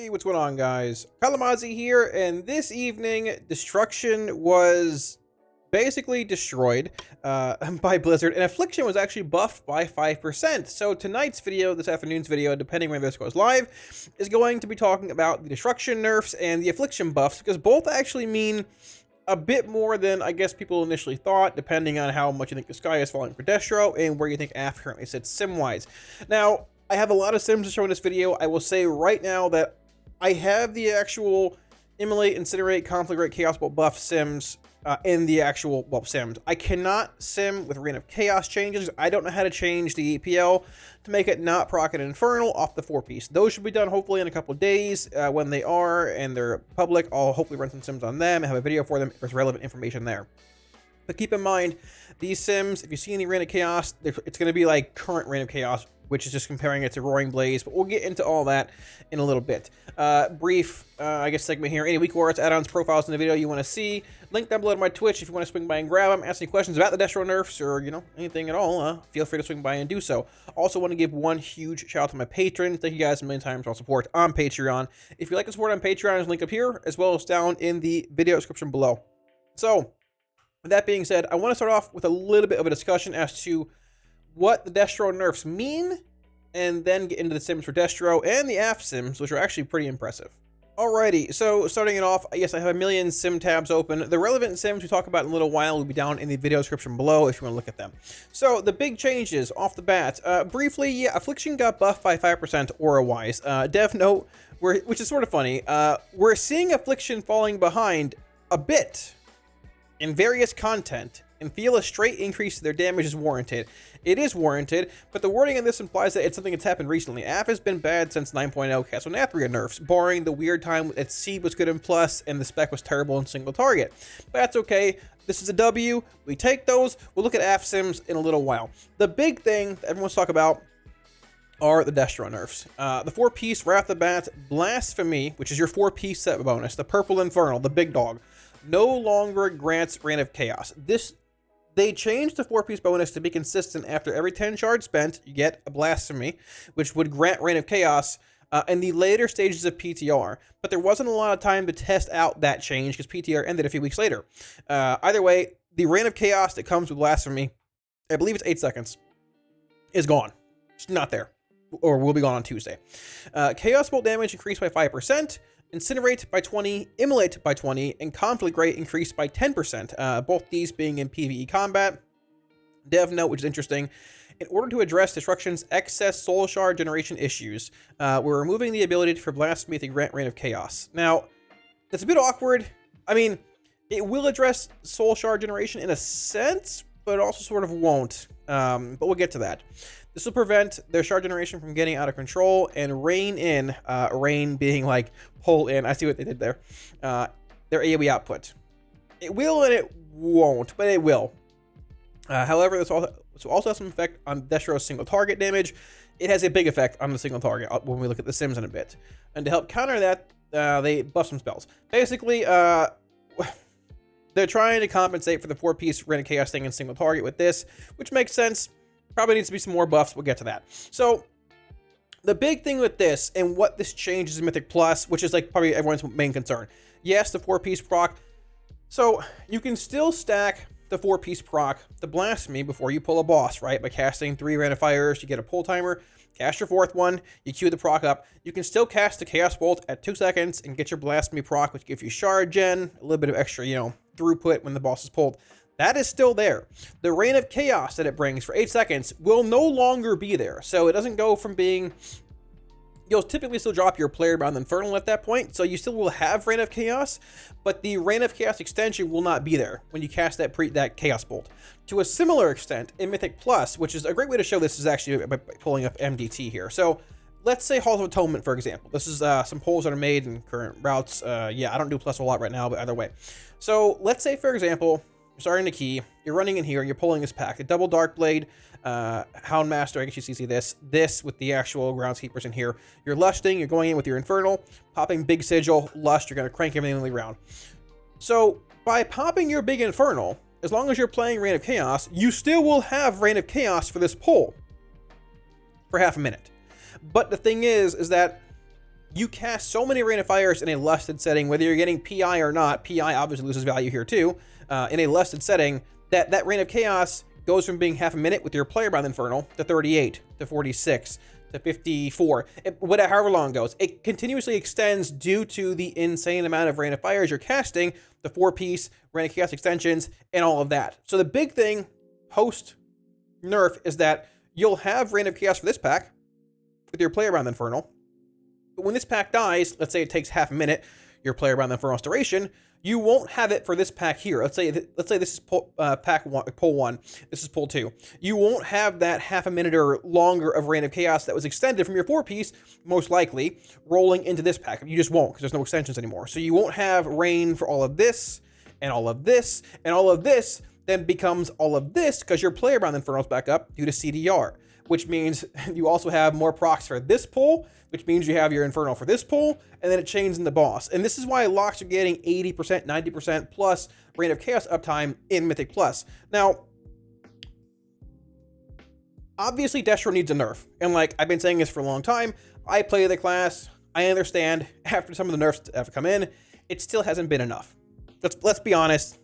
What's going on, guys? Kalamazi here, and this evening, Destruction was basically destroyed by Blizzard, and Affliction was actually buffed by 5%. So tonight's video, this afternoon's video, depending when this goes live, is going to be talking about the Destruction nerfs and the Affliction buffs, because both actually mean a bit more than I guess people initially thought, depending on how much you think the sky is falling for Destro and where you think Aff currently sits sim-wise. Now, I have a lot of sims to show in this video. I will say right now that I have the actual Immolate, Incinerate, Conflagrate, Chaos Bolt buff sims in the actual, well, sims. I cannot sim with Reign of Chaos changes. I don't know how to change the EPL to make it not proc and Infernal off the 4-piece. Those should be done hopefully in a couple of days. When they are and they're public, I'll hopefully run some sims on them and have a video for them if there's relevant information there. But keep in mind, these sims, if you see any Reign of Chaos, it's going to be like current Reign of Chaos, which is just comparing it to Roaring Blaze, but we'll get into all that in a little bit. Brief, I guess, segment here. Any week awards, add-ons, profiles in the video you want to see. Link down below to my Twitch if you want to swing by and grab them. Ask any questions about the Destro nerfs or, you know, anything at all. Feel free to swing by and do so. Also want to give one huge shout out to my patrons. Thank you guys a million times for all support on Patreon. If you'd like to support on Patreon, there's a link up here, as well as down in the video description below. So, with that being said, I want to start off with a little bit of a discussion as to what the Destro nerfs mean, and then get into the sims for Destro and the Aff sims, which are actually pretty impressive. Alrighty, so starting it off, yes, I have a million sim tabs open. The relevant sims we talk about in a little while will be down in the video description below if you want to look at them. So the big changes off the bat, briefly, yeah, Affliction got buffed by 5% aura-wise. Dev note, which is sort of funny, we're seeing Affliction falling behind a bit in various content, and feel a straight increase to their damage is warranted. It is warranted, but the wording in this implies that it's something that's happened recently. Aff has been bad since 9.0 Castle Nathria nerfs, barring the weird time that Seed was good in plus and the spec was terrible in single target. But that's okay. This is a W. We take those. We'll look at Aff sims in a little while. The big thing that everyone's talking about are the Destro nerfs. The 4-piece right off the bat, Blasphemy, which is your 4-piece set bonus, the Purple Infernal, the big dog, no longer grants Reign of Chaos. They changed the 4-piece bonus to be consistent. After every 10 shards spent, you get a Blasphemy, which would grant Reign of Chaos in the later stages of PTR. But there wasn't a lot of time to test out that change because PTR ended a few weeks later. Either way, the Reign of Chaos that comes with Blasphemy, I believe it's 8 seconds, is gone. It's not there. Or will be gone on Tuesday. Chaos Bolt damage increased by 5%. Incinerate by 20, Immolate by 20, and Conflagrate increased by 10%, both these being in PvE combat. Dev note, which is interesting, in order to address Destruction's excess soul shard generation issues, we're removing the ability for Blasphemy to grant Reign of Chaos. Now, that's a bit awkward. I mean, it will address soul shard generation in a sense, but it also sort of won't, but we'll get to that. This will prevent their shard generation from getting out of control and rein in, rein being like pull in, I see what they did there, their AoE output. It will and it won't, but it will. However, this also has some effect on Destro's single target damage. It has a big effect on the single target when we look at the sims in a bit. And to help counter that, they buff some spells. Basically, they're trying to compensate for the 4-piece Reign of Chaos thing in single target with this, which makes sense. Probably needs to be some more buffs. We'll get to that. So the big thing with this and what this changes in Mythic Plus, which is like probably everyone's main concern. Yes, the 4-piece proc. So you can still stack the 4-piece proc, the Blasphemy, before you pull a boss, right? By casting 3 random fires, you get a pull timer, cast your 4th one, you queue the proc up. You can still cast the Chaos Bolt at 2 seconds and get your Blasphemy proc, which gives you shard gen, a little bit of extra, you know, throughput when the boss is pulled. That is still there. The Reign of Chaos that it brings for 8 seconds will no longer be there. So it doesn't go from being... You'll typically still drop your player-bound Infernal at that point, so you still will have Reign of Chaos, but the Reign of Chaos extension will not be there when you cast that Chaos Bolt. To a similar extent, in Mythic Plus, which is a great way to show this is actually by pulling up MDT here. So let's say Halls of Atonement, for example. This is some polls that are made in current routes. Yeah, I don't do Plus a lot right now, but either way. So let's say, for example... starting to key, you're running in here, and you're pulling this pack, a double Dark Blade, Houndmaster, I guess you see this with the actual Groundskeepers in here. You're lusting, you're going in with your Infernal, popping Big Sigil, Lust, you're going to crank everything in the round. So, by popping your big Infernal, as long as you're playing Reign of Chaos, you still will have Reign of Chaos for this pull for half a minute. But the thing is that you cast so many Rain of Fires in a lusted setting, whether you're getting PI or not. PI obviously loses value here too. In a lusted setting, that Rain of Chaos goes from being half a minute with your player-bound Infernal to 38, to 46, to 54, however long it goes. It continuously extends due to the insane amount of Rain of Fires you're casting, the 4-piece Rain of Chaos extensions, and all of that. So the big thing post-nerf is that you'll have Rain of Chaos for this pack with your player-bound Infernal. But when this pack dies, let's say it takes half a minute, your player-bound Infernal's duration, you won't have it for this pack here. Let's say this is pull 1. This is pull 2. You won't have that half a minute or longer of Rain of Chaos that was extended from your 4-piece, most likely, rolling into this pack. You just won't, because there's no extensions anymore. So you won't have Rain for all of this, and all of this, and all of this, then becomes all of this, because your player-bound Infernal's back up due to CDR, which means you also have more procs for this pull, which means you have your Infernal for this pull, and then it chains in the boss. And this is why locks are getting 80%, 90% plus Rain of Chaos uptime in Mythic Plus. Now, obviously Destro needs a nerf. And like, I've been saying this for a long time. I play the class. I understand after some of the nerfs have come in, it still hasn't been enough. Let's be honest.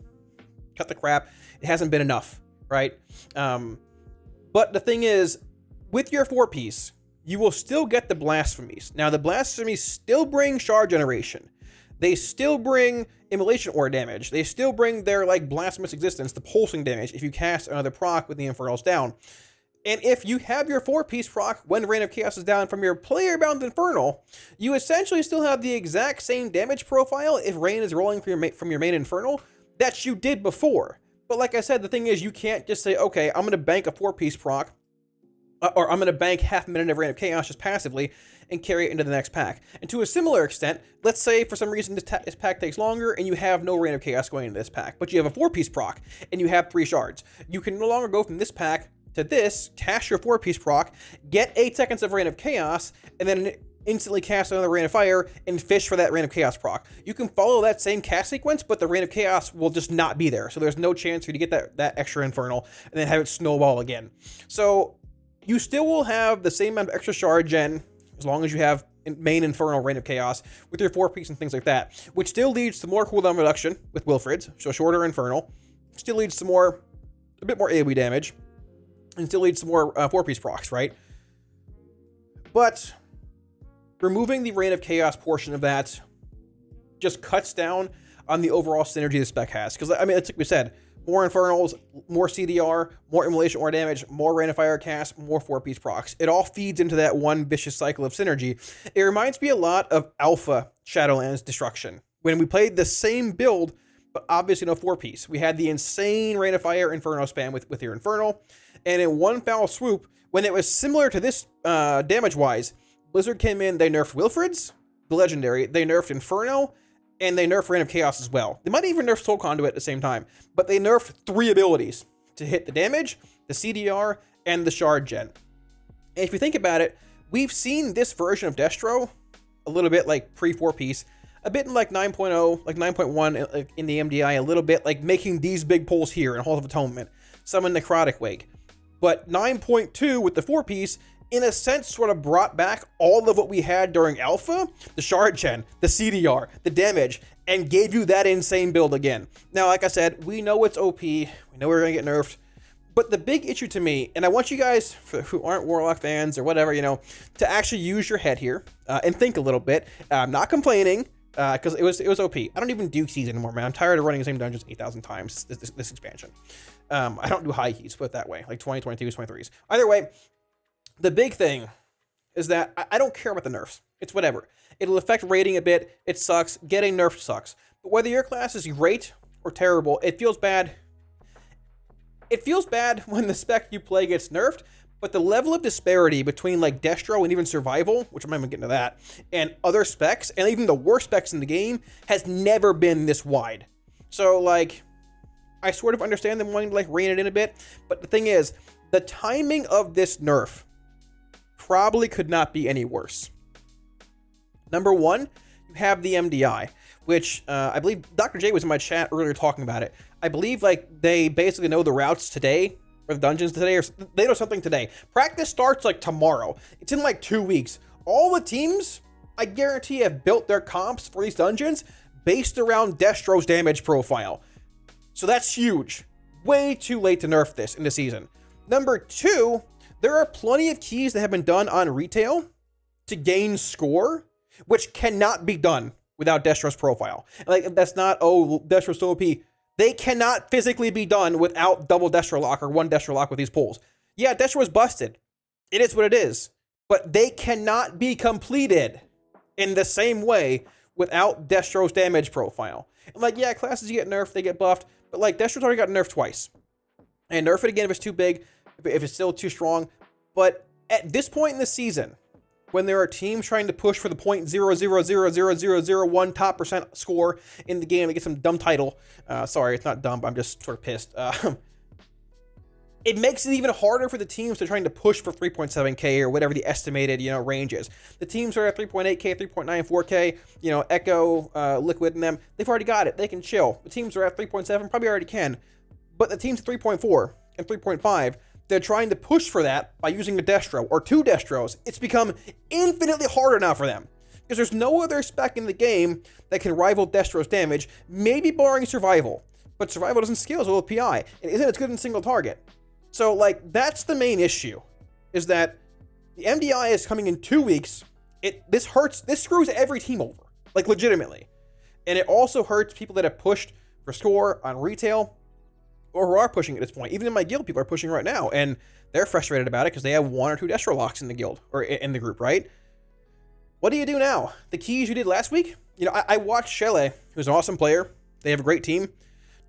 Cut the crap. It hasn't been enough, right? But the thing is, with your 4-piece, you will still get the Blasphemies. Now, the Blasphemies still bring shard generation. They still bring Immolation Ore damage. They still bring their, like, Blasphemous Existence, the pulsing damage, if you cast another proc with the Infernals down. And if you have your 4-piece proc when Rain of Chaos is down from your player-bound Infernal, you essentially still have the exact same damage profile if Rain is rolling from your main Infernal that you did before. But like I said, the thing is, you can't just say, okay, I'm going to bank a 4-piece proc, or I'm going to bank half a minute of Rain of Chaos just passively and carry it into the next pack. And to a similar extent, let's say for some reason this pack takes longer and you have no Rain of Chaos going into this pack, but you have a 4-piece proc and you have 3 shards. You can no longer go from this pack to this, cast your 4-piece proc, get 8 seconds of Rain of Chaos, and then instantly cast another Rain of Fire and fish for that Rain of Chaos proc. You can follow that same cast sequence, but the Rain of Chaos will just not be there. So there's no chance for you to get that extra Infernal and then have it snowball again. So you still will have the same amount of extra shard gen as long as you have main Infernal Rain of Chaos with your 4-piece and things like that, which still leads to more cooldown reduction with Wilfrid's, so shorter Infernal, still leads to a bit more AoE damage, and still leads to more 4-piece procs, right? But removing the Rain of Chaos portion of that just cuts down on the overall synergy the spec has. Because, I mean, it's like we said, more Infernals, more CDR, more Immolation Ore damage, more Rain of Fire cast, more 4-piece procs. It all feeds into that one vicious cycle of synergy. It reminds me a lot of Alpha Shadowlands Destruction, when we played the same build, but obviously no 4-piece. We had the insane Rain of Fire Inferno spam with your Infernal, and in one foul swoop, when it was similar to this damage-wise, Blizzard came in, they nerfed Wilfrid's, the Legendary, they nerfed Inferno, and they nerfed Rain of Chaos as well. They might even nerf Soul Conduit at the same time, but they nerfed 3 abilities to hit the damage, the CDR, and the shard gen. And if you think about it, we've seen this version of Destro a little bit like pre-4-piece, a bit in like 9.0, like 9.1 in the MDI, a little bit like making these big pulls here in Hall of Atonement, Summon Necrotic Wake. But 9.2 with the 4-piece, in a sense, sort of brought back all of what we had during Alpha, the shard gen, the CDR, the damage, and gave you that insane build again. Now, like I said, we know it's OP, we know we're going to get nerfed, but the big issue to me, and I want you guys who aren't Warlock fans or whatever, you know, to actually use your head here and think a little bit. I'm not complaining, because it was OP. I don't even do keys anymore, man. I'm tired of running the same dungeons 8,000 times this expansion. I don't do high keys, put it that way, like 20, 22s, 23s. Either way, the big thing is that I don't care about the nerfs. It's whatever. It'll affect rating a bit. It sucks. Getting nerfed sucks. But whether your class is great or terrible, it feels bad. It feels bad when the spec you play gets nerfed, but the level of disparity between like Destro and even Survival, which I'm not even getting to that, and other specs, and even the worst specs in the game, has never been this wide. So like, I sort of understand them wanting to like rein it in a bit, but the thing is, the timing of this nerf probably could not be any worse. Number one, you have the MDI, which I believe Dr. J was in my chat earlier talking about it. I believe like they basically know the routes today, or the dungeons today, or they know something today. Practice starts like tomorrow. It's in like 2 weeks. All the teams I guarantee have built their comps for these dungeons based around Destro's damage profile. So that's huge. Way too late to nerf this in the season. Number 2, there are plenty of keys that have been done on retail to gain score, which cannot be done without Destro's profile. Like, that's not, oh, Destro's so OP. They cannot physically be done without double Destro lock or one Destro lock with these pulls. Yeah, Destro is busted. It is what it is. But they cannot be completed in the same way without Destro's damage profile. And like, yeah, classes you get nerfed, they get buffed, but like Destro's already got nerfed twice. And nerf it again if it's too big, if it's still too strong. But at this point in the season, when there are teams trying to push for the 0.000001 top percent score in the game to get some dumb title, sorry, it's not dumb, but I'm just sort of pissed. It makes it even harder for the teams that are trying to push for 3.7K or whatever the estimated, range is. The teams are at 3.8K, 3.9, 4K, Echo, Liquid, and them, they've already got it. They can chill. The teams are at 3.7, probably already can. But the teams at 3.4 and 3.5, they're trying to push for that by using a Destro or 2 Destros. It's become infinitely harder now for them because there's no other spec in the game that can rival Destro's damage, maybe barring Survival. But Survival doesn't scale as well with PI and isn't as good in single target. So, like, that's the main issue, is that the MDI is coming in 2 weeks. This screws every team over, like, legitimately. And it also hurts people that have pushed for score on retail or who are pushing at this point. Even in my guild, people are pushing right now, and they're frustrated about it because they have 1 or 2 Destro locks in the guild, or in the group, right? What do you do now? The keys you did last week? I watched Shele, who's an awesome player. They have a great team.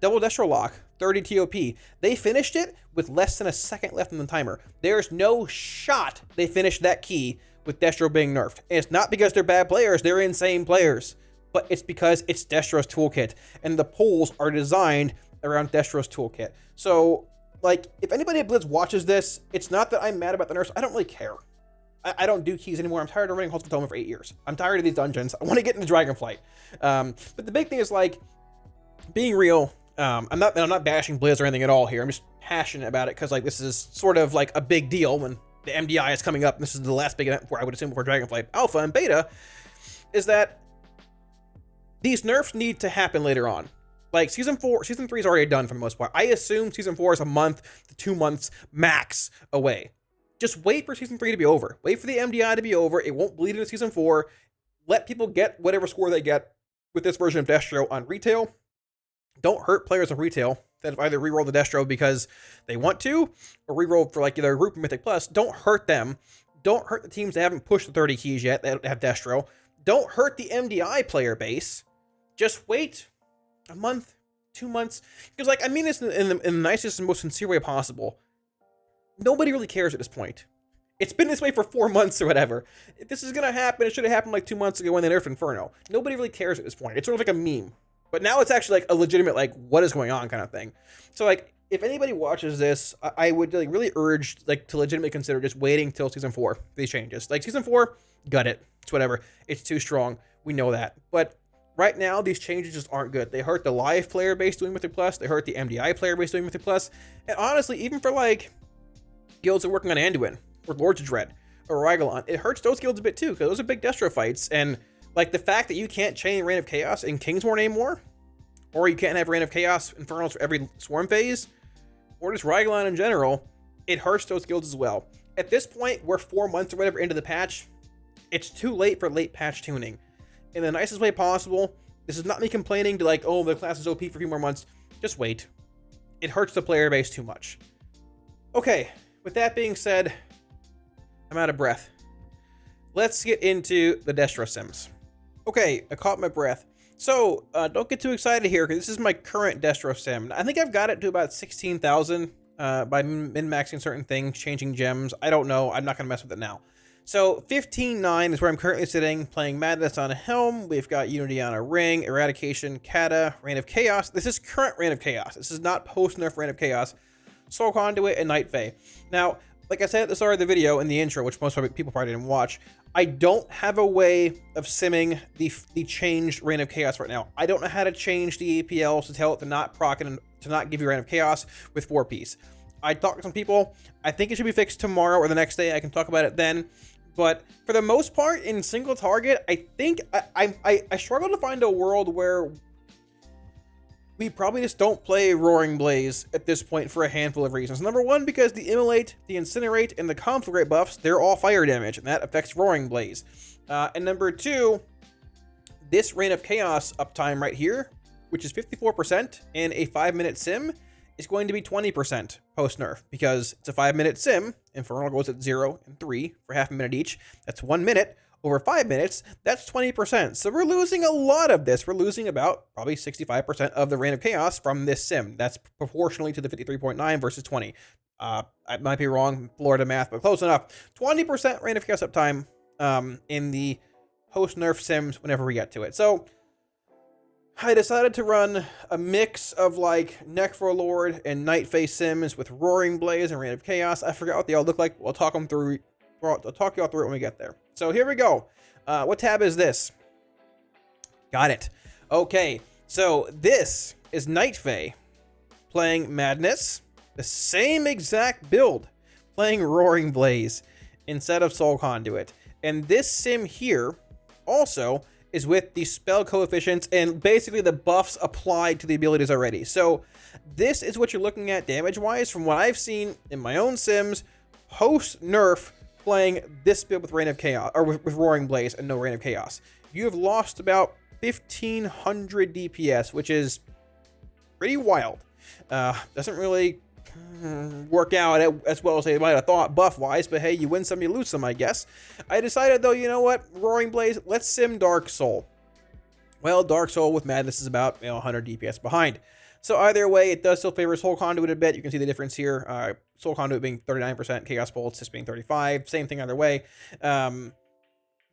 Double Destro lock, 30 TOP. They finished it with less than a second left on the timer. There's no shot they finished that key with Destro being nerfed. And it's not because they're bad players, they're insane players. But it's because it's Destro's toolkit. And the pulls are designed around Destro's toolkit. So, like, if anybody at Blitz watches this, it's not that I'm mad about the nerfs. I don't really care. I don't do keys anymore. I'm tired of running Halls of Toma for 8 years. I'm tired of these dungeons. I want to get into Dragonflight. But the big thing is, like, being real, I'm not bashing Blizz or anything at all here. I'm just passionate about it because, like, this is sort of like a big deal when the MDI is coming up. And this is the last big event before, I would assume, before Dragonflight Alpha and Beta, is that these nerfs need to happen later on. Like, Season 3 is already done for the most part. I assume Season 4 is a month to 2 months max away. Just wait for Season 3 to be over. Wait for the MDI to be over. It won't bleed into Season 4. Let people get whatever score they get with this version of Destro on retail. Don't hurt players of retail that have either rerolled the Destro because they want to, or rerolled for, like, either Group or Mythic Plus. Don't hurt them. Don't hurt the teams that haven't pushed the 30 keys yet that have Destro. Don't hurt the MDI player base. Just wait a month, 2 months. Because, like, I mean this in the nicest and most sincere way possible. Nobody really cares at this point. It's been this way for 4 months or whatever. If this is going to happen, it should have happened like 2 months ago when they nerfed Inferno. Nobody really cares at this point. It's sort of like a meme. But now it's actually like a legitimate, like, what is going on kind of thing. So, like, if anybody watches this, I would, like, really urge, like, to legitimately consider just waiting till Season 4 for these changes. Like, Season 4, gut it. It's whatever. It's too strong. We know that. But right now, these changes just aren't good. They hurt the live player base doing Mythic Plus. They hurt the MDI player base doing Mythic Plus. And honestly, even for, like, guilds that are working on Anduin or Lords of Dread or Ragalon, it hurts those guilds a bit too, because those are big Destro fights. And, like, the fact that you can't chain Reign of Chaos in Kingsmorn anymore, or you can't have Reign of Chaos Infernals for every Swarm phase, or just Ragalon in general, it hurts those guilds as well. At this point, we're 4 months or whatever into the patch. It's too late for late patch tuning. In the nicest way possible, this is not me complaining to, like, oh, the class is OP for a few more months. Just wait. It hurts the player base too much. Okay, with that being said, I'm out of breath. Let's get into the Destro Sims. Okay, I caught my breath. So, don't get too excited here, because this is my current Destro Sim. I think I've got it to about 16,000 by min-maxing certain things, changing gems. I don't know. I'm not going to mess with it now. So, 15.9 is where I'm currently sitting, playing Madness on a Helm. We've got Unity on a Ring, Eradication, Kata, Reign of Chaos. This is current Reign of Chaos. This is not post-nerf Reign of Chaos. Soul Conduit, and Night Fae. Now, like I said at the start of the video in the intro, which most people probably didn't watch, I don't have a way of simming the changed Reign of Chaos right now. I don't know how to change the APLs to tell it to not proc and to not give you Reign of Chaos with 4-piece. I talked to some people. I think it should be fixed tomorrow or the next day. I can talk about it then. But for the most part, in single target, I think I struggle to find a world where we probably just don't play Roaring Blaze at this point for a handful of reasons. Number one, because the Immolate, the Incinerate, and the Conflagrate buffs, they're all fire damage, and that affects Roaring Blaze. And number two, this Reign of Chaos uptime right here, which is 54% in a 5-minute sim, is going to be 20% post-nerf, because it's a 5-minute sim. Infernal goes at 0 and 3 for half a minute each. That's 1 minute. Over 5 minutes, that's 20%. So we're losing a lot of this. We're losing about probably 65% of the Reign of Chaos from this sim. That's proportionally to the 53.9 versus 20. I might be wrong, Florida math, but close enough. 20% Reign of Chaos uptime in the post-nerf sims whenever we get to it. So I decided to run a mix of like Necrolord and Night Phase sims with Roaring Blaze and Reign of Chaos. I forgot what they all look like. We'll talk them through. I'll talk you all through it when we get there. So here we go. What tab is this? Got it. Okay, so this is Night Fae playing Madness, the same exact build, playing Roaring Blaze instead of Soul Conduit. And this sim here also is with the spell coefficients and basically the buffs applied to the abilities already. So this is what you're looking at damage-wise from what I've seen in my own sims post-nerf, playing this build with Reign of Chaos, or with Roaring Blaze and no Reign of Chaos. You have lost about 1,500 DPS, which is pretty wild. Doesn't really work out as well as they might have thought buff-wise, but hey, you win some, you lose some, I guess. I decided, though, you know what? Roaring Blaze, let's sim Dark Soul. Well, Dark Soul with Madness is about 100 DPS behind. So either way, it does still favor Soul Conduit a bit. You can see the difference here. Soul Conduit being 39%, Chaos Bolts just being 35%. Same thing either way.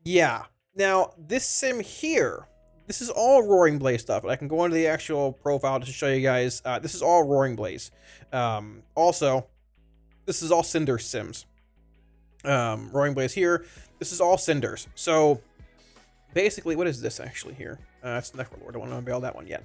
Yeah. Now, this sim here, this is all Roaring Blaze stuff. I can go into the actual profile to show you guys. This is all Roaring Blaze. Also, this is all Cinder sims. Roaring Blaze here. This is all Cinders. So, basically, what is this actually here? It's Necrolord. I don't want to unveil that one yet.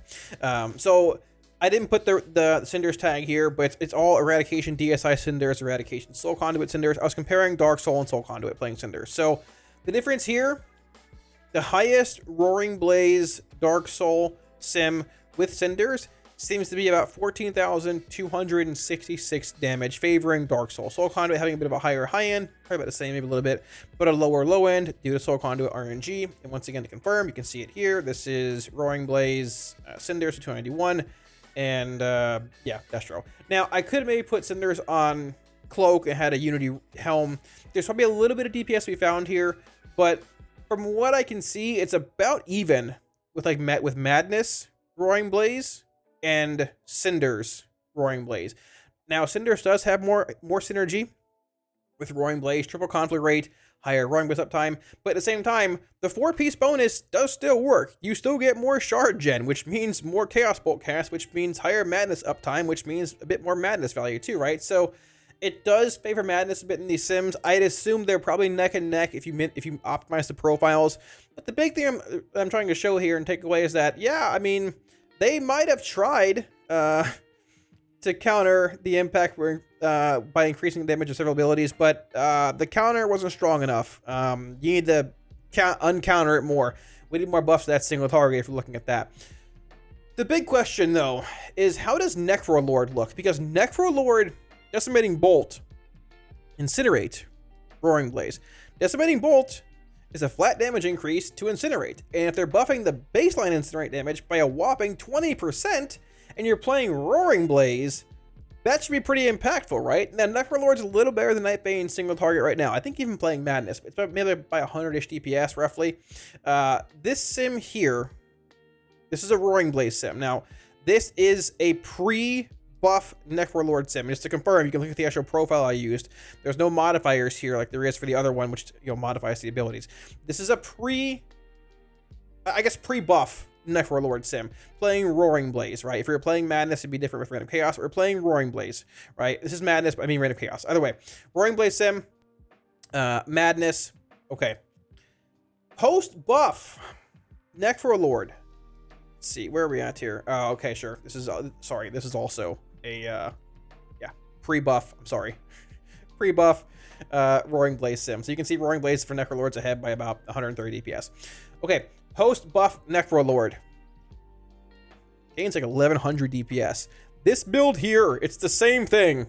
So, I didn't put the Cinders tag here, but it's all Eradication DSI Cinders, Eradication Soul Conduit Cinders. I was comparing Dark Soul and Soul Conduit playing Cinders. So the difference here, the highest Roaring Blaze Dark Soul sim with Cinders seems to be about 14,266 damage, favoring Dark Soul. Soul Conduit having a bit of a higher high end, probably about the same, maybe a little bit, but a lower low end due to Soul Conduit RNG. And once again, to confirm, you can see it here. This is Roaring Blaze Cinders to 291. And yeah, Destro. Now, I could maybe put Cinders on Cloak and had a Unity Helm. There's probably a little bit of DPS we found here, but from what I can see, it's about even with like with Madness Roaring Blaze and Cinders Roaring Blaze. Now, Cinders does have more synergy with Roaring Blaze, triple conflict rate, higher Roaring Blaze uptime, but at the same time, the 4-piece bonus does still work. You still get more shard gen, which means more Chaos Bolt cast, which means higher Madness uptime, which means a bit more Madness value too, right? So it does favor Madness a bit in these sims. I'd assume they're probably neck and neck if you optimize the profiles. But the big thing I'm trying to show here and take away is that, yeah, I mean, they might have tried to counter the impact by increasing the damage of several abilities, but the counter wasn't strong enough. You need to uncounter it more. We need more buffs to that single target if you're looking at that. The big question, though, is how does Necrolord look? Because Necrolord, Decimating Bolt, Incinerate, Roaring Blaze. Decimating Bolt is a flat damage increase to Incinerate, and if they're buffing the baseline Incinerate damage by a whopping 20%, and you're playing Roaring Blaze, that should be pretty impactful, right? Now, Necrolord's a little better than Night Bane single target right now. I think even playing Madness, it's maybe by 100-ish DPS, roughly. This sim here, this is a Roaring Blaze sim. Now, this is a pre-buff Necrolord sim. Just to confirm, you can look at the actual profile I used. There's no modifiers here like there is for the other one, which modifies the abilities. This is a pre-buff Necrolord sim, playing Roaring Blaze, right? If you're playing Madness, it'd be different with Reign of Chaos, or playing Roaring Blaze, right? This is Madness, but I mean Reign of Chaos. Either way, Roaring Blaze sim, Madness, okay. Post-buff Necrolord. Let's see, where are we at here? Oh, okay, sure. This is, sorry, this is also a, yeah, pre-buff, I'm sorry. Pre-buff Roaring Blaze sim. So you can see Roaring Blaze for Necrolords ahead by about 130 DPS. Okay, post buff Necrolord. Gains like 1100 DPS. This build here, it's the same thing.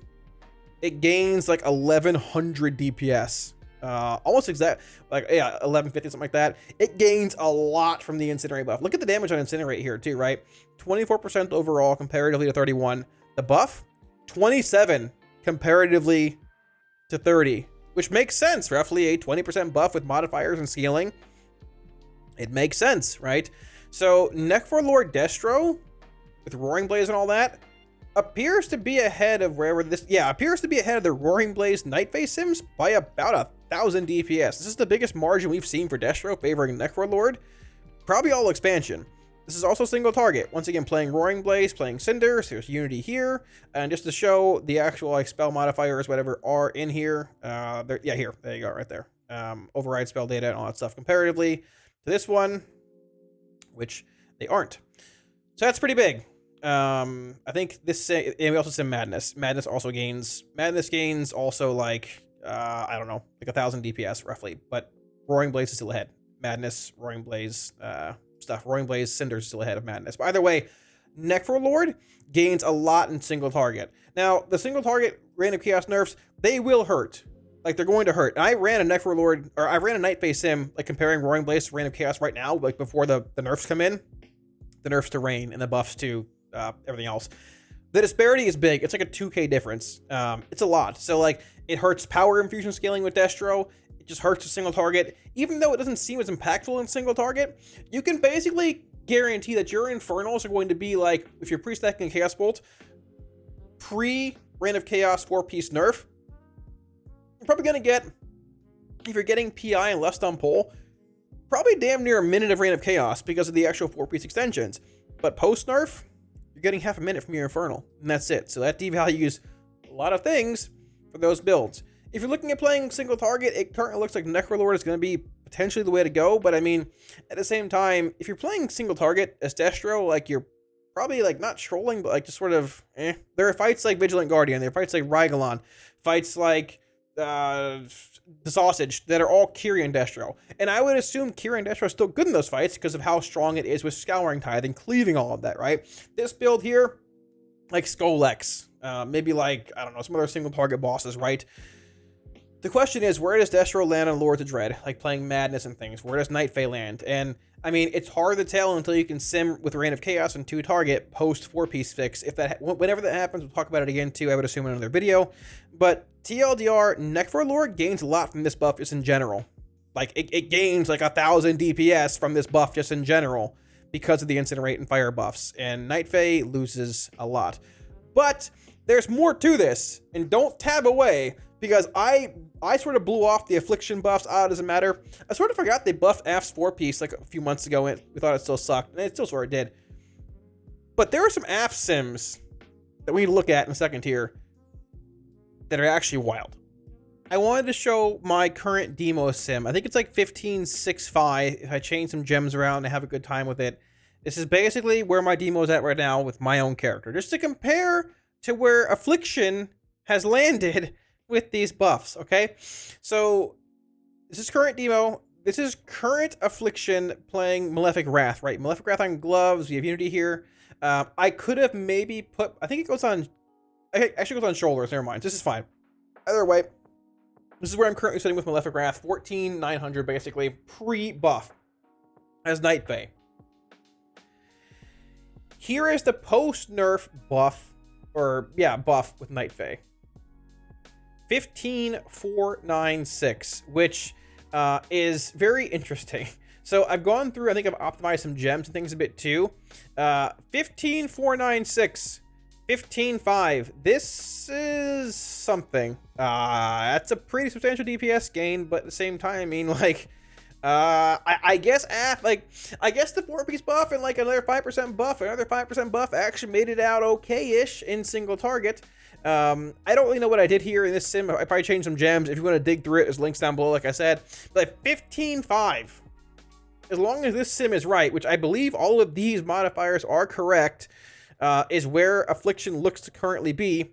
It gains like 1100 DPS. Almost exact, like, yeah, 1150, something like that. It gains a lot from the Incinerate buff. Look at the damage on Incinerate here too, right? 24% overall comparatively to 31. The buff, 27 comparatively to 30, which makes sense. Roughly a 20% buff with modifiers and scaling. It makes sense, right? So Necrolord Destro with Roaring Blaze and all that appears to be ahead of wherever this, yeah, appears to be ahead of the Roaring Blaze Nightphase Sims by about 1,000 DPS. This is the biggest margin we've seen for Destro favoring Necrolord, probably all expansion. This is also single target. Once again, playing Roaring Blaze, playing Cinders. There's Unity here, and just to show the actual like spell modifiers, whatever, are in here. Yeah, here, there you go, right there. Override spell data and all that stuff comparatively to this one, which they aren't. So that's pretty big. I think this, and we also see Madness. Madness also gains, also like, I don't know, like 1,000 DPS roughly, but Roaring Blaze is still ahead. Madness, Roaring Blaze, stuff. Roaring Blaze, Cinders still ahead of Madness. But either way, Necrolord gains a lot in single target. Now, the single target random chaos nerfs, they will hurt. Like, they're going to hurt. And I ran a Necrolord, or I ran a Nightphase sim, like comparing Roaring Blaze to random chaos right now, like before the nerfs come in. The nerfs to Rain and the buffs to everything else. The disparity is big. It's like a 2k difference. It's a lot. So like it hurts power infusion scaling with Destro. It just hurts a single target. Even though it doesn't seem as impactful in single target, you can basically guarantee that your Infernals are going to be like, if you're pre-stacking a Chaos Bolt, pre-Reign of Chaos 4-piece nerf, you're probably going to get, if you're getting PI and less on pull, probably damn near a minute of Reign of Chaos because of the actual 4-piece extensions. But post-nerf, you're getting half a minute from your Infernal, and that's it. So that devalues a lot of things for those builds. If you're looking at playing single target, it currently looks like Necrolord is going to be potentially the way to go. But I mean, at the same time, if you're playing single target as Destro, like you're probably like not trolling, but like just sort of, There are fights like Vigilant Guardian, there are fights like Rygalon, fights like the Sausage that are all Kyrian Destro. And I would assume Kyrian Destro is still good in those fights because of how strong it is with Scouring Tithe and cleaving all of that, right? This build here, like Skolex, maybe like, I don't know, some other single target bosses, right? The question is, where does Destro land on Lords of Dread? Like playing Madness and things. Where does Nightfae land? And I mean, it's hard to tell until you can sim with Reign of Chaos and 2-target post 4-piece fix. If that, whenever that happens, we'll talk about it again too. I would assume in another video. But TLDR, Necrolord gains a lot from this buff just in general. Like it gains like 1,000 DPS from this buff just in general because of the Incinerate and Fire buffs. And Nightfae loses a lot. But there's more to this, and don't tab away. Because I sort of blew off the Affliction buffs. It doesn't matter. I sort of forgot they buffed Aff's 4-piece like a few months ago, and we thought it still sucked, and it still sort of did. But there are some Aff sims that we need to look at in a second here that are actually wild. I wanted to show my current demo sim. I think it's like 15.6.5. If I change some gems around and have a good time with it. This is basically where my demo is at right now with my own character. Just to compare to where Affliction has landed with these buffs, okay? So this is current demo. This is current Affliction playing Malefic Wrath, right? Malefic Wrath on gloves. We have Unity here. I could have maybe put, I think it goes on, actually goes on shoulders. Never mind. This is fine. Either way, this is where I'm currently sitting with Malefic Wrath. 14,900 basically pre-buff as Nightfae. Here is the post-nerf buff, or yeah, buff with Nightfae. 15,496, which is very interesting. So I've gone through, I think I've optimized some gems and things a bit too. 15,496, 15.5. This is something. That's a pretty substantial DPS gain, but at the same time, I mean, like, I guess I guess the 4-piece buff and like another 5% buff, another 5% buff actually made it out okay-ish in single target. I don't really know what I did here in this sim. I probably changed some gems. If you want to dig through it, there's links down below, like I said. But 15.5, as long as this sim is right, which I believe all of these modifiers are correct, is where Affliction looks to currently be.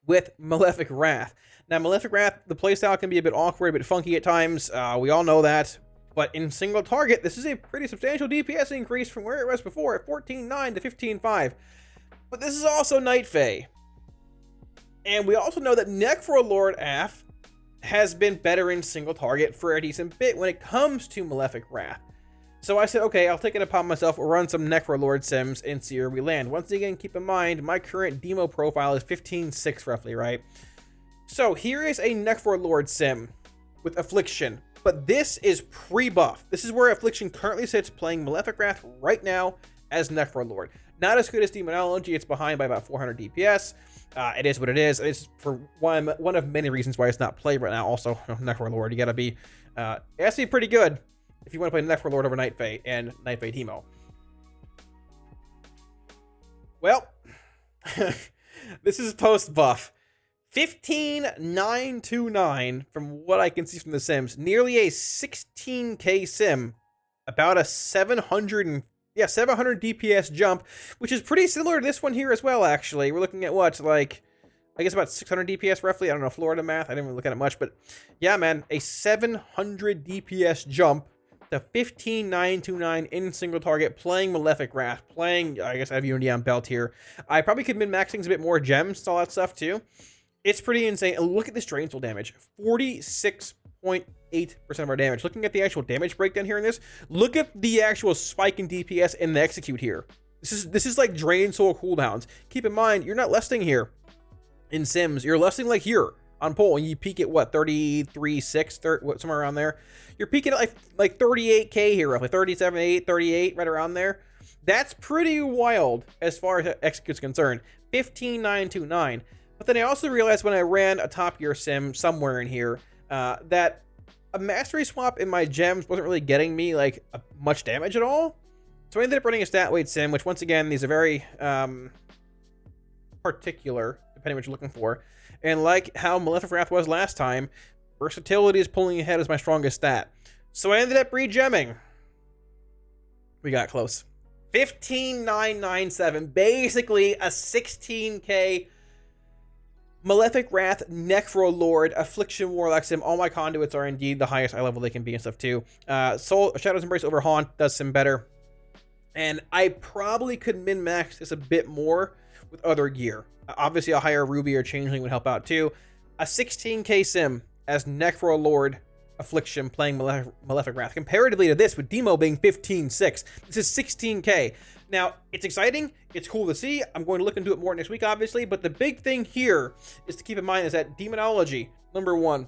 with Malefic Wrath. Now, Malefic Wrath, the playstyle can be a bit awkward, a bit funky at times. We all know that. But in single target, this is a pretty substantial DPS increase from where it was before at 14.9 to 15.5. But this is also Night Fae. And we also know that Necrolord Aff has been better in single target for a decent bit when it comes to Malefic Wrath. So I said, okay, I'll take it upon myself. We'll run some Necrolord Sims and see where we land. Once again, keep in mind, my current demo profile is 15.6 roughly, right? So here is a Necrolord Sim with Affliction. But this is pre-buff. This is where Affliction currently sits playing Malefic Wrath right now as Necrolord. Not as good as Demonology. It's behind by about 400 DPS. It is what it is. It's for one of many reasons why it's not played right now. Also, Necrolord, you gotta be, it has to be pretty good if you want to play Necrolord over Night Fae and Night Fae Demo. Well, this is post-buff. 15.929 from what I can see from the Sims. Nearly a 16k Sim. About a 700 DPS jump, which is pretty similar to this one here as well, actually. We're looking at what, like, I guess about 600 DPS roughly. I don't know, Florida math. I didn't really look at it much, but yeah, man, a 700 DPS jump to 15.929 in single target, playing Malefic Wrath, playing, I guess I have Unity on belt here. I probably could min maxing a bit more gems, all that stuff too. It's pretty insane. And look at this drain tool damage. 46.8% of our damage. Looking at the actual damage breakdown here in this, look at the actual spike in DPS in the execute here. This is like drain soul cooldowns. Keep in mind, you're not lesting here in Sims. You're lesting like here on pole, and you peak at what, 33.6, somewhere around there. You're peaking at like 38k here, roughly 37.8, 38, right around there. That's pretty wild as far as execute's concerned. 15.929. But then I also realized when I ran a top gear sim somewhere in here that a mastery swap in my gems wasn't really getting me like much damage at all. So I ended up running a stat weight sim, which once again, these are very particular, depending what you're looking for. And like how Malefic Wrath was last time, versatility is pulling ahead as my strongest stat. So I ended up regemming. We got close. 15.997, basically a 16k Malefic Wrath, Necrolord, Affliction Warlocks Sim. All my conduits are indeed the highest eye level they can be and stuff too. Shadow's Embrace over Haunt does some better. And I probably could min-max this a bit more with other gear. Obviously, a higher Ruby or Changeling would help out too. A 16k Sim as Necrolord Affliction playing Malefic Wrath. Comparatively to this, with Demo being 15.6, this is 16k. Now, it's exciting, it's cool to see. I'm going to look into it more next week, obviously, but the big thing here is to keep in mind is that Demonology, number one,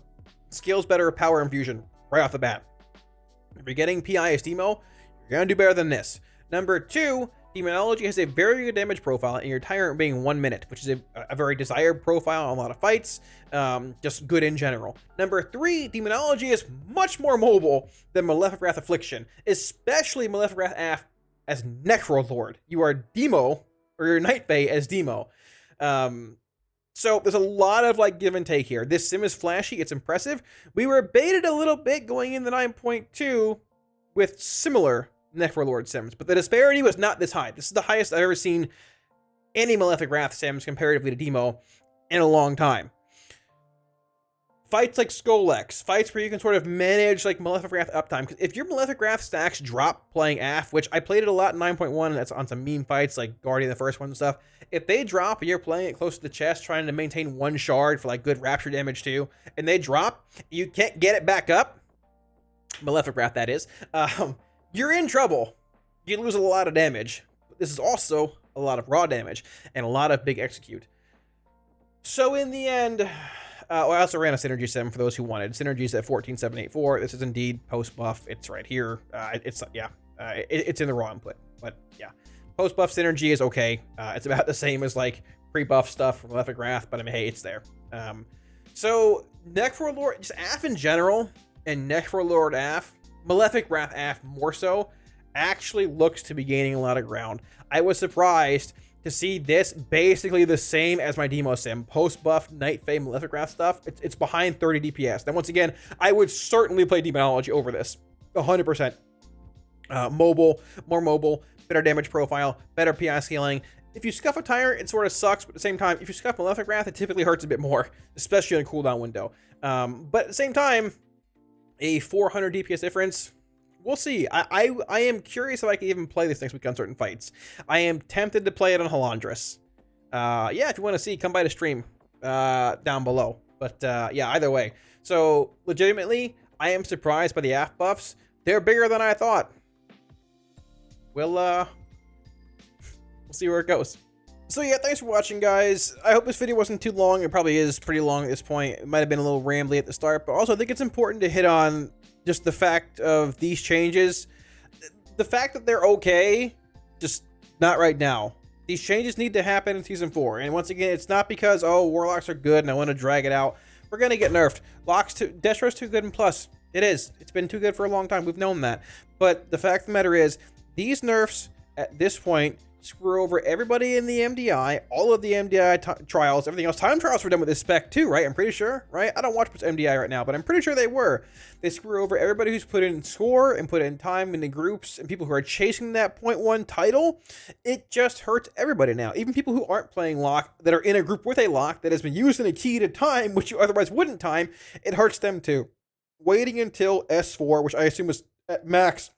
scales better Power Infusion right off the bat. If you're getting PI as Demo, you're going to do better than this. Number two, Demonology has a very good damage profile, and your Tyrant being 1 minute, which is a very desired profile on a lot of fights, just good in general. Number three, Demonology is much more mobile than Malefic Wrath Affliction, especially Malefic Wrath Aff as Necrolord. You are Demo, or your Night Fae as Demo. So there's a lot of like give and take here. This sim is flashy, it's impressive. We were baited a little bit going into 9.2 with similar Necrolord Sims, but the disparity was not this high. This is the highest I've ever seen any Malefic Wrath Sims comparatively to Demo in a long time. Fights like Skolex, fights where you can sort of manage like Malefic Wrath uptime. Because if your Malefic Wrath stacks drop playing Aff, which I played it a lot in 9.1, that's on some meme fights like Guardian, the first one and stuff. If they drop and you're playing it close to the chest, trying to maintain one shard for like good rapture damage too, and they drop, you can't get it back up, Malefic Wrath that is, you're in trouble. You lose a lot of damage. This is also a lot of raw damage and a lot of big execute. So in the end, I also ran a Synergy Sim for those who wanted. Synergy's at 14.784. This is indeed post-buff. It's right here. It's in the raw input. But yeah, post-buff Synergy is okay. It's about the same as like pre-buff stuff from Malefic Wrath, but I mean, hey, it's there. So Necrolord, just Aff in general, and Necrolord Aff, Malefic Wrath Aff more so, actually looks to be gaining a lot of ground. I was surprised to see this basically the same as my Demo Sim. Post-buff Night Fae Malefic Wrath stuff, it's behind 30 DPS. Then once again, I would certainly play Demonology over this. 100%. More mobile, better damage profile, better PI scaling. if you scuff a Tyrant, it sort of sucks, but at the same time, if you scuff Malefic Wrath, it typically hurts a bit more, especially on a cooldown window. But at the same time, a 400 DPS difference, we'll see. I am curious if I can even play this next week on certain fights. I am tempted to play it on Halandris. Yeah, if you want to see, come by the stream down below. But yeah, either way. So legitimately, I am surprised by the AF buffs. They're bigger than I thought. We'll see where it goes. So yeah, thanks for watching, guys. I hope this video wasn't too long. It probably is pretty long at this point. It might have been a little rambly at the start, but also I think it's important to hit on just the fact of these changes. The fact that they're okay, just not right now. These changes need to happen in Season 4. And once again, it's not because, oh, Warlocks are good and I want to drag it out. We're going to get nerfed. Destro's too good and plus. It is. It's been too good for a long time. We've known that. But the fact of the matter is, these nerfs, at this point, screw over everybody in the MDI, all of the MDI trials, everything else. Time trials were done with this spec too, right? I'm pretty sure, right? I don't watch much MDI right now, but I'm pretty sure they were. They screw over everybody who's put in score and put in time in the groups and people who are chasing that 0.1 title. It just hurts everybody now. Even people who aren't playing lock, that are in a group with a lock that has been used in a key to time, which you otherwise wouldn't time, it hurts them too. Waiting until S4, which I assume is at max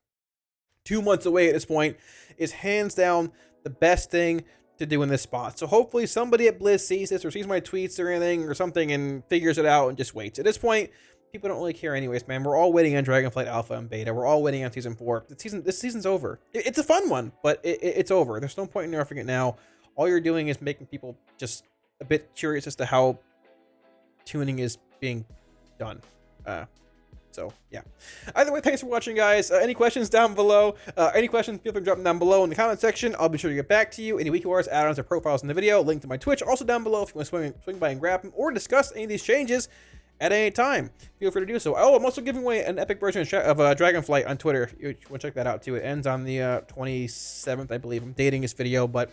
2 months away at this point, is hands down the best thing to do in this spot. So hopefully somebody at Blizz sees this or sees my tweets or anything or something and figures it out and just waits. At this point, people don't really care anyways, man. We're all waiting on Dragonflight Alpha and Beta. We're all waiting on Season 4. This season's over. It's a fun one, but it's over. There's no point in nerfing it now. All you're doing is making people just a bit curious as to how tuning is being done. So yeah, either way, thanks for watching, guys. Any questions down below? Any questions, feel free to drop them down below in the comment section. I'll be sure to get back to you. Any Wiki Wars add-ons or profiles in the video, link to my Twitch also down below if you want to swing by and grab them or discuss any of these changes at any time. Feel free to do so. Oh, I'm also giving away an epic version of Dragonflight on Twitter. If you want to check that out too. It ends on the 27th, I believe. I'm dating this video, but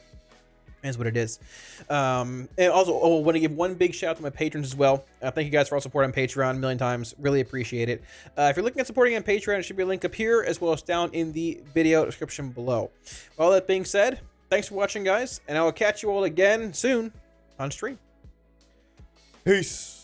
is what it is. And also, I want to give one big shout out to my patrons as well. Thank you guys for all support on Patreon a million times. Really appreciate it. If you're looking at supporting on Patreon, there should be a link up here as well as down in the video description below. All that being said, thanks for watching, guys, and I will catch you all again soon on stream. Peace.